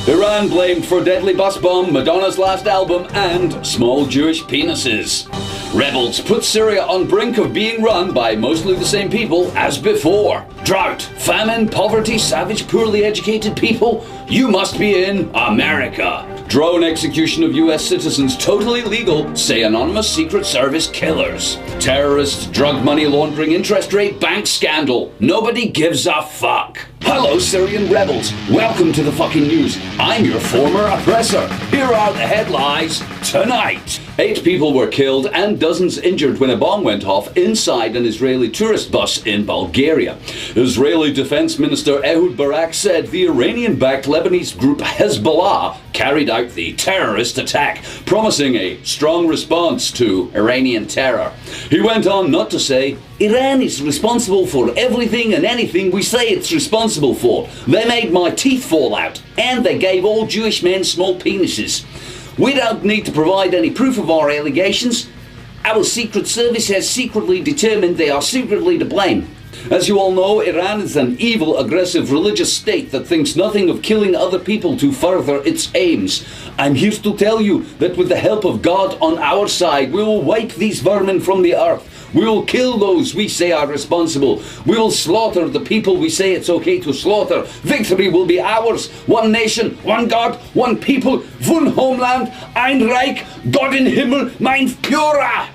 Iran blamed for deadly bus bomb, Madonna's last album, and small Jewish penises. Rebels put Syria on brink of being run by mostly the same people as before. Drought, famine, poverty, savage, poorly educated people. You must be in America. Drone execution of US citizens totally legal, say anonymous Secret Service killers. Terrorists, drug money laundering, interest rate, bank scandal. Nobody gives a fuck. Hello, Syrian rebels. Welcome to the Fkn Newz. I'm your former oppressor. Here are the headlines tonight. 8 people were killed and dozens injured when a bomb went off inside an Israeli tourist bus in Bulgaria. Israeli Defense Minister Ehud Barak said the Iranian-backed Lebanese group Hezbollah carried out the terrorist attack, promising a strong response to Iranian terror. He went on not to say, Iran is responsible for everything and anything we say it's responsible for. They made my teeth fall out, and they gave all Jewish men small penises. We don't need to provide any proof of our allegations. Our Secret Service has secretly determined they are secretly to blame. As you all know, Iran is an evil, aggressive religious state that thinks nothing of killing other people to further its aims. I'm here to tell you that with the help of God on our side, we will wipe these vermin from the earth. We will kill those we say are responsible. We will slaughter the people we say it's okay to slaughter. Victory will be ours. One nation, one God, one people, one homeland, ein Reich, Gott in Himmel, mein Führer.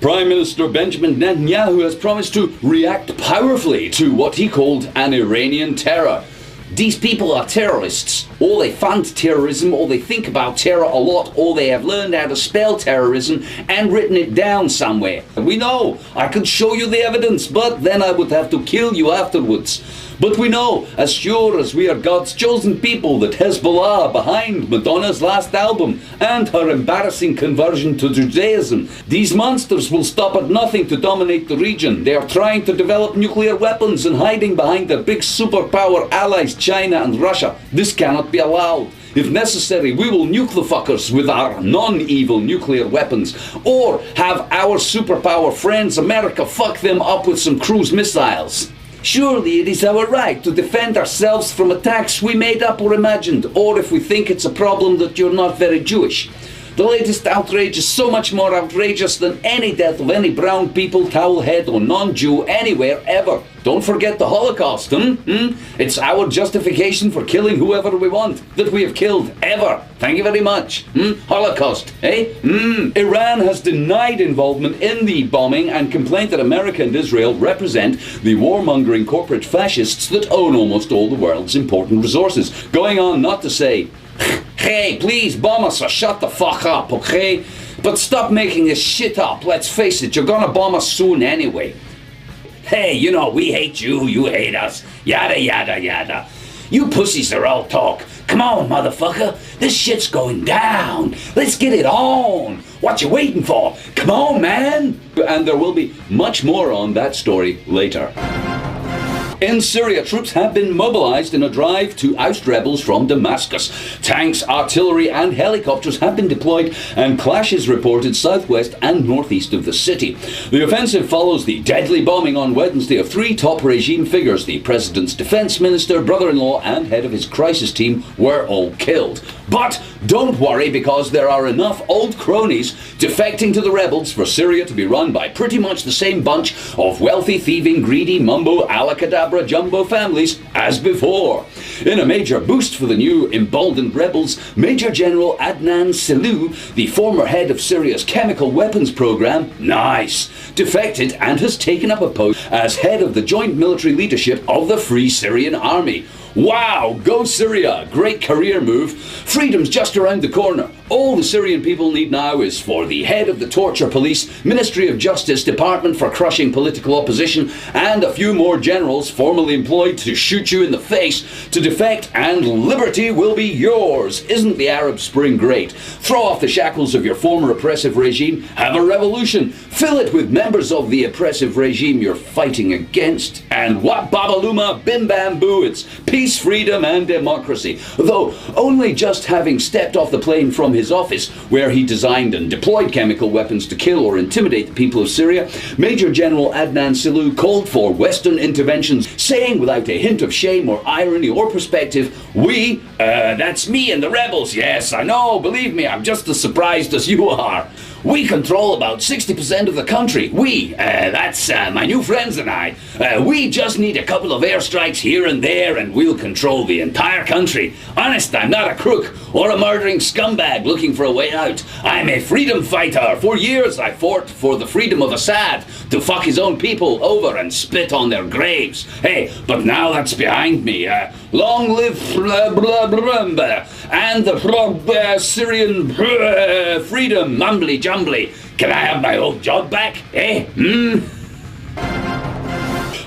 Prime Minister Benjamin Netanyahu has promised to react powerfully to what he called an Iranian terror. These people are terrorists, or they fund terrorism, or they think about terror a lot, or they have learned how to spell terrorism and written it down somewhere. We know, I could show you the evidence, but then I would have to kill you afterwards. But we know, as sure as we are God's chosen people, that Hezbollah are behind Madonna's last album and her embarrassing conversion to Judaism. These monsters will stop at nothing to dominate the region. They are trying to develop nuclear weapons and hiding behind their big superpower allies China and Russia. This cannot be allowed. If necessary, we will nuke the fuckers with our non-evil nuclear weapons, or have our superpower friends America fuck them up with some cruise missiles. Surely it is our right to defend ourselves from attacks we made up or imagined, or if we think it's a problem that you're not very Jewish. The latest outrage is so much more outrageous than any death of any brown people, towelhead or non-Jew anywhere ever. Don't forget the Holocaust, It's our justification for killing whoever we want, that we have killed, ever. Thank you very much. Holocaust, eh? Iran has denied involvement in the bombing and complained that America and Israel represent the warmongering corporate fascists that own almost all the world's important resources. Going on not to say, hey, please bomb us or shut the fuck up, okay? But stop making this shit up. Let's face it, you're gonna bomb us soon anyway. Hey, you know, we hate you, you hate us. Yada, yada, yada. You pussies are all talk. Come on, motherfucker. This shit's going down. Let's get it on. What you waiting for? Come on, man. And there will be much more on that story later. In Syria, troops have been mobilized in a drive to oust rebels from Damascus. Tanks, artillery and helicopters have been deployed and clashes reported southwest and northeast of the city. The offensive follows the deadly bombing on Wednesday of 3 top regime figures. The president's defense minister, brother-in-law and head of his crisis team were all killed. But don't worry, because there are enough old cronies defecting to the rebels for Syria to be run by pretty much the same bunch of wealthy, thieving, greedy, mumbo, alakadabra, jumbo families as before. In a major boost for the new emboldened rebels, Major General Adnan Selou, the former head of Syria's chemical weapons program, defected and has taken up a post as head of the joint military leadership of the Free Syrian Army. Wow, go Syria, great career move. Freedom's just around the corner. All the Syrian people need now is for the head of the torture police, Ministry of Justice, Department for Crushing Political Opposition, and a few more generals formally employed to shoot you in the face to defect, and liberty will be yours. Isn't the Arab Spring great? Throw off the shackles of your former oppressive regime, have a revolution, fill it with members of the oppressive regime you're fighting against, and what babaluma, bim bam boo, it's peace, freedom and democracy. Though only just having stepped off the plane from his office, where he designed and deployed chemical weapons to kill or intimidate the people of Syria, Major General Adnan Silou called for Western interventions, saying without a hint of shame or irony or perspective, "We, that's me and the rebels, yes, I know, believe me, I'm just as surprised as you are. We control about 60% of the country. That's my new friends and I. We just need a couple of airstrikes here and there and we'll control the entire country. Honest, I'm not a crook or a murdering scumbag looking for a way out. I'm a freedom fighter. For years I fought for the freedom of Assad to fuck his own people over and spit on their graves. Hey, but now that's behind me. Long live and the Syrian freedom, mumbly jumbly. Can I have my old job back?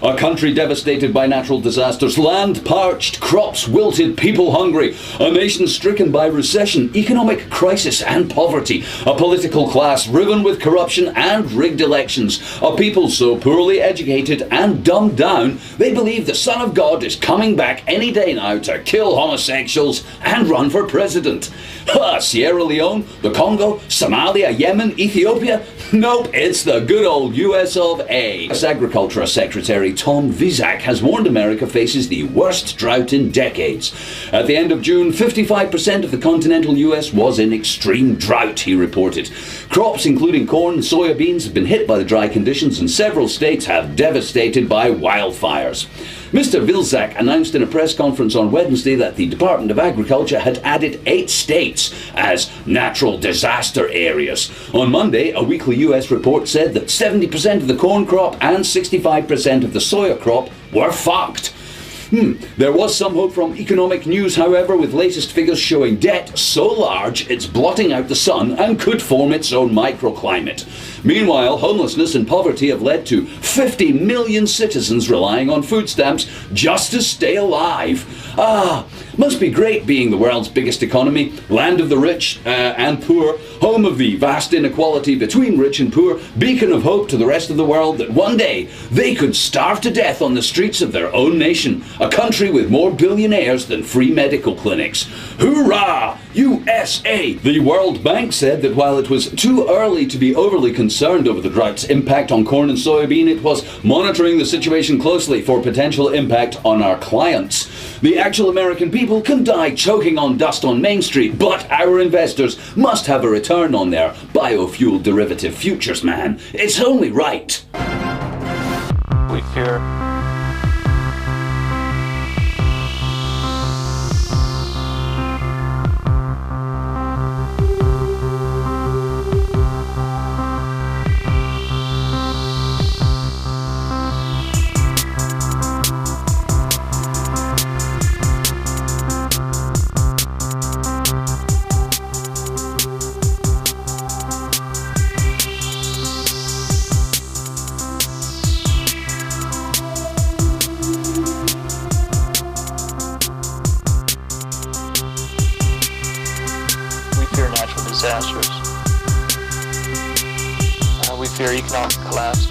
A country devastated by natural disasters, land parched, crops wilted, people hungry, a nation stricken by recession, economic crisis and poverty, a political class riven with corruption and rigged elections, a people so poorly educated and dumbed down they believe the Son of God is coming back any day now to kill homosexuals and run for president. Sierra Leone, the Congo, Somalia, Yemen, Ethiopia? Nope, it's the good old US of A. U.S. Agriculture Secretary Tom Vizak has warned America faces the worst drought in decades. At the end of June, 55% of the continental US was in extreme drought, he reported. Crops including corn and soybeans have been hit by the dry conditions and several states have devastated by wildfires. Mr. Vilsack announced in a press conference on Wednesday that the Department of Agriculture had added 8 states as natural disaster areas. On Monday, a weekly US report said that 70% of the corn crop and 65% of the soya crop were fucked. There was some hope from Fkn Newz, however, with latest figures showing debt so large it's blotting out the sun and could form its own microclimate. Meanwhile, homelessness and poverty have led to 50 million citizens relying on food stamps just to stay alive. Must be great being the world's biggest economy, land of the rich and poor, home of the vast inequality between rich and poor, beacon of hope to the rest of the world that one day they could starve to death on the streets of their own nation, a country with more billionaires than free medical clinics. Hoorah! USA! The World Bank said that while it was too early to be overly concerned over the drought's impact on corn and soybean, it was monitoring the situation closely for potential impact on our clients. The actual American people can die choking on dust on Main Street, but our investors must have a return on their biofuel derivative futures, man. It's only right. We fear natural disasters. We fear economic collapse.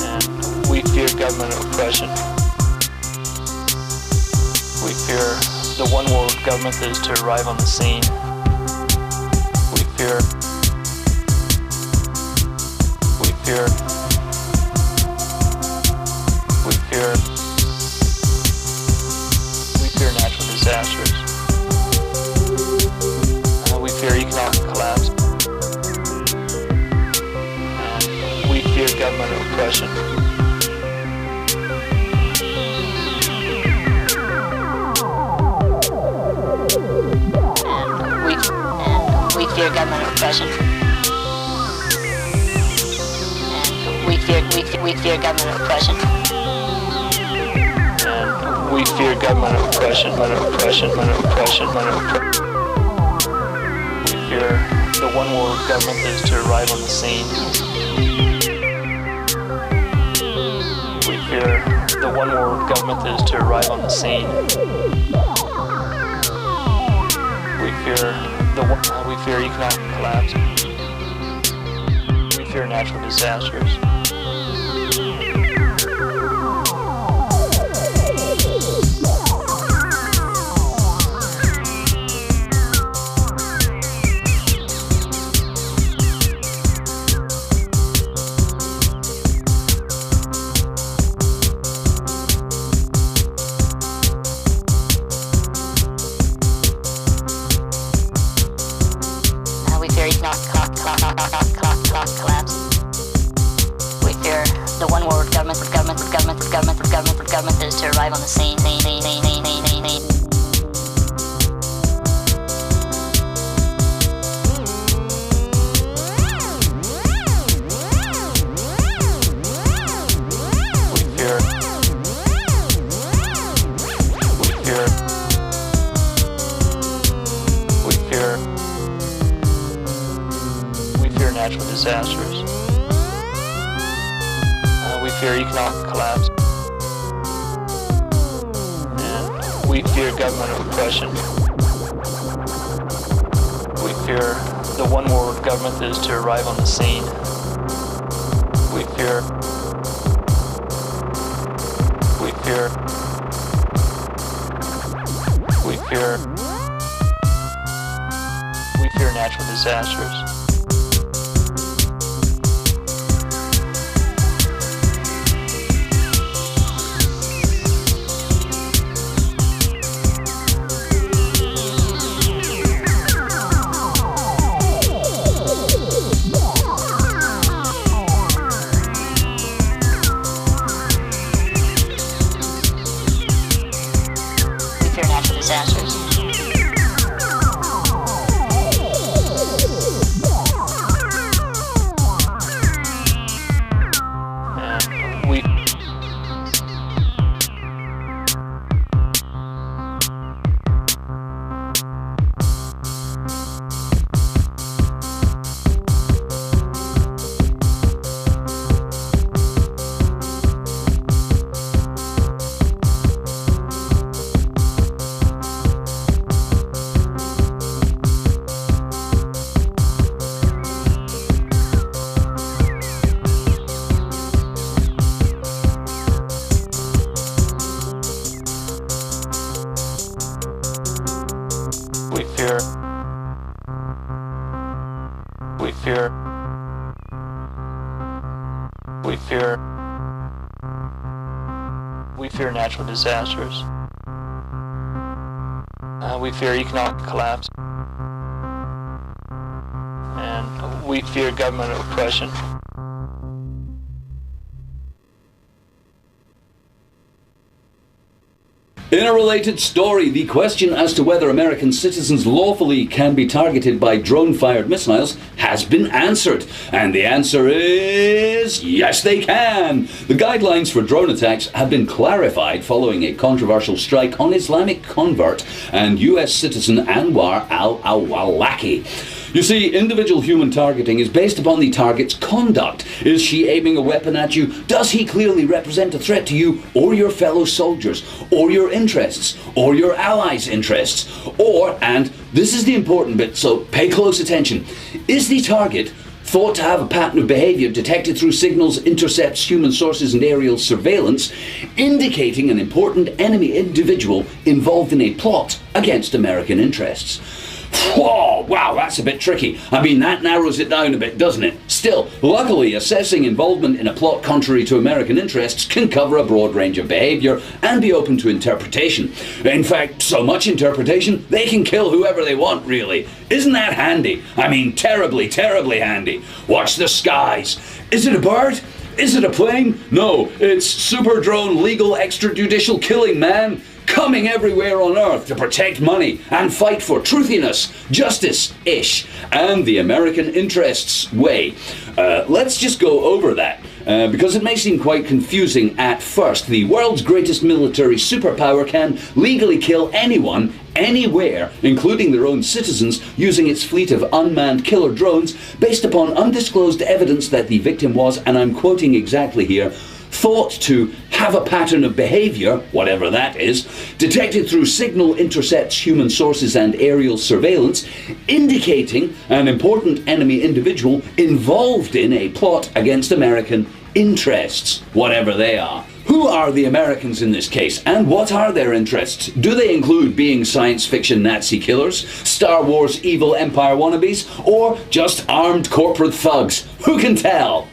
And we fear government oppression. We fear the one world government that is to arrive on the scene. We fear natural disasters. We fear economic collapse. And we fear government oppression. We fear government oppression. And we fear government oppression. And we fear government oppression. We fear the one world government that is to arrive on the scene. We fear the one world government that is to arrive on the scene. We fear economic collapse. We fear natural disasters. government is to arrive on the scene. We fear natural disasters. We fear economic collapse. And we fear government oppression. We fear the one world government that is to arrive on the scene. We fear natural disasters. We fear natural disasters. We fear economic collapse. And we fear government oppression. In a related story, the question as to whether American citizens lawfully can be targeted by drone-fired missiles has been answered. And the answer is yes, they can. The guidelines for drone attacks have been clarified following a controversial strike on Islamic convert and US citizen Anwar al-Awlaki. You see, individual human targeting is based upon the target's conduct. Is she aiming a weapon at you? Does he clearly represent a threat to you or your fellow soldiers, or your interests, or your allies' interests? Or, and this is the important bit, so pay close attention, is the target thought to have a pattern of behavior detected through signals, intercepts, human sources and aerial surveillance, indicating an important enemy individual involved in a plot against American interests? Whoa, wow, that's a bit tricky. I mean, that narrows it down a bit, doesn't it? Still, luckily, assessing involvement in a plot contrary to American interests can cover a broad range of behaviour and be open to interpretation. In fact, so much interpretation, they can kill whoever they want, really. Isn't that handy? I mean, terribly, terribly handy. Watch the skies. Is it a bird? Is it a plane? No, it's super drone legal extrajudicial killing, man. Coming everywhere on Earth to protect money and fight for truthiness, justice-ish, and the American interests way. Let's just go over that, because it may seem quite confusing at first. The world's greatest military superpower can legally kill anyone, anywhere, including their own citizens, using its fleet of unmanned killer drones based upon undisclosed evidence that the victim was, and I'm quoting exactly here, thought to have a pattern of behavior, whatever that is, detected through signal intercepts, human sources and aerial surveillance, indicating an important enemy individual involved in a plot against American interests, whatever they are. Who are the Americans in this case, and what are their interests? Do they include being science fiction Nazi killers, Star Wars evil empire wannabes, or just armed corporate thugs? Who can tell?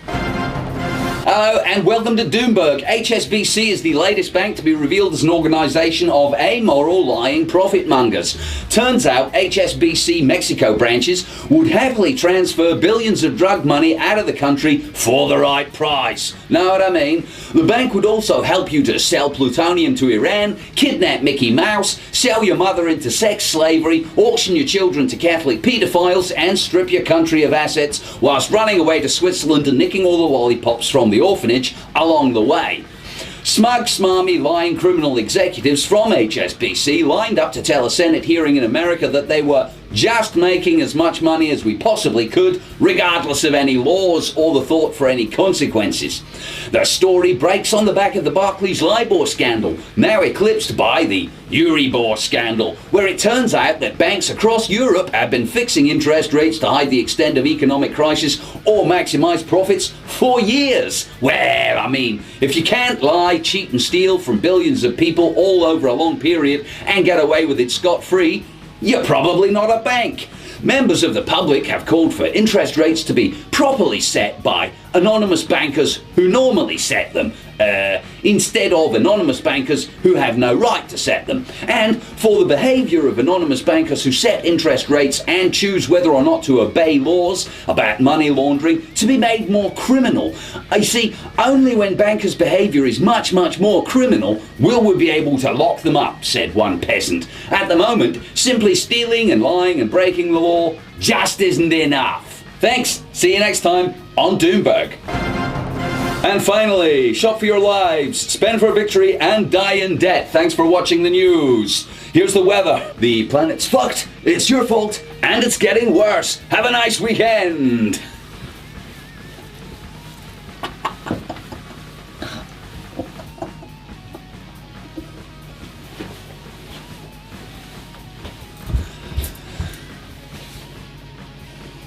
Hello and welcome to Doomberg. HSBC is the latest bank to be revealed as an organisation of amoral, lying profit mongers. Turns out HSBC Mexico branches would happily transfer billions of drug money out of the country for the right price. Know what I mean? The bank would also help you to sell plutonium to Iran, kidnap Mickey Mouse, sell your mother into sex slavery, auction your children to Catholic paedophiles, and strip your country of assets whilst running away to Switzerland and nicking all the lollipops from the orphanage along the way. Smug, smarmy, lying criminal executives from HSBC lined up to tell a Senate hearing in America that they were just making as much money as we possibly could, regardless of any laws or the thought for any consequences. The story breaks on the back of the Barclays LIBOR scandal, now eclipsed by the Euribor scandal, where it turns out that banks across Europe have been fixing interest rates to hide the extent of economic crisis or maximise profits for years. Well, I mean, if you can't lie, cheat and steal from billions of people all over a long period and get away with it scot-free, you're probably not a bank. Members of the public have called for interest rates to be properly set by anonymous bankers who normally set them, instead of anonymous bankers who have no right to set them, and for the behaviour of anonymous bankers who set interest rates and choose whether or not to obey laws about money laundering to be made more criminal. I see, only when bankers' behaviour is much, much more criminal will we be able to lock them up, said one peasant. At the moment, simply stealing and lying and breaking the law just isn't enough. Thanks, see you next time on Doomberg. And finally, shop for your lives, spend for victory and die in debt. Thanks for watching the news. Here's the weather. The planet's fucked, it's your fault, and it's getting worse. Have a nice weekend.